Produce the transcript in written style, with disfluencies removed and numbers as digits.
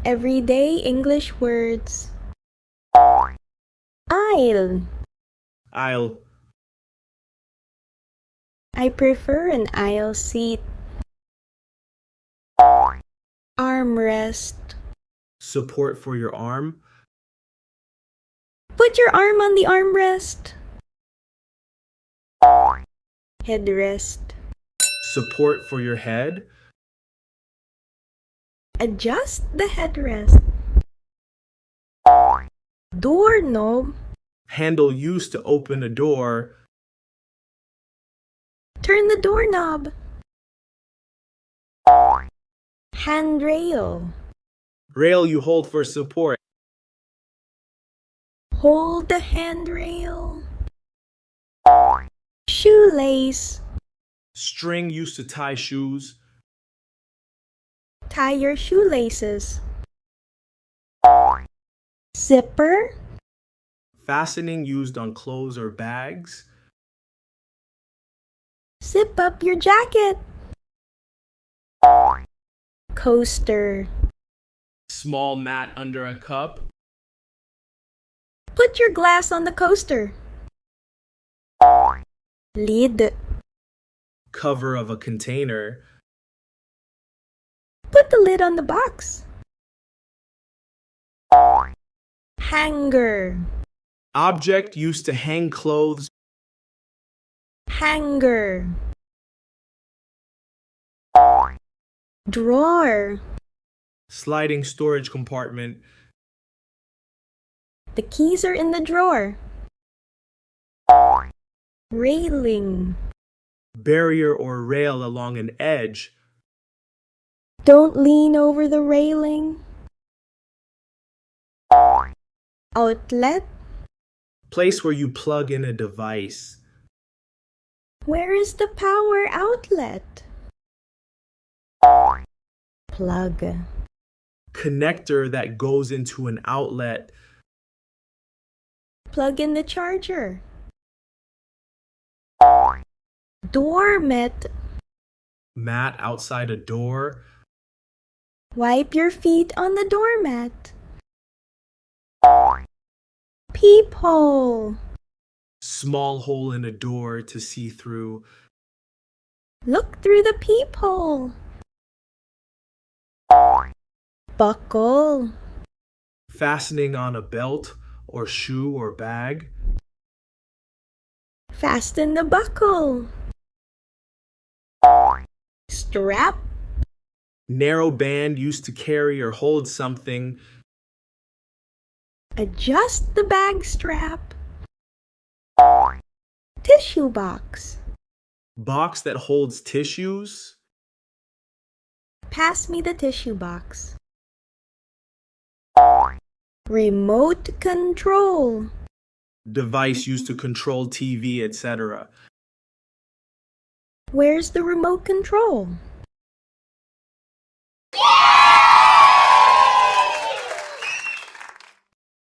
Everyday English words. Aisle. Aisle. I prefer an aisle seat. Armrest. Support for your arm. Put your arm on the armrest. Headrest. Support for your head. Adjust the headrest. Doorknob. Handle used to open a door. Turn the doorknob. Handrail. Rail you hold for support. Hold the handrail. Shoelace. String used to tie shoes. Tie your shoelaces. Zipper. Fastening used on clothes or bags. Zip up your jacket. Coaster. Small mat under a cup. Put your glass on the coaster. Lid. Cover of a container. Put the lid on the box. Hanger. Object used to hang clothes. Hanger. Drawer. Sliding storage compartment. The keys are in the drawer. Railing. Barrier or rail along an edge. Don't lean over the railing. Outlet. Place where you plug in a device. Where is the power outlet? Plug. Connector that goes into an outlet. Plug in the charger. Doormat. Mat outside a door. Wipe your feet on the doormat. Peephole. Small hole in a door to see through. Look through the peephole. Buckle. Fastening on a belt or shoe or bag. Fasten the buckle. Strap. Narrow band used to carry or hold something. Adjust the bag strap. Tissue box. Box that holds tissues. Pass me the tissue box. Remote control. Device used to control TV, etc. Where's the remote control?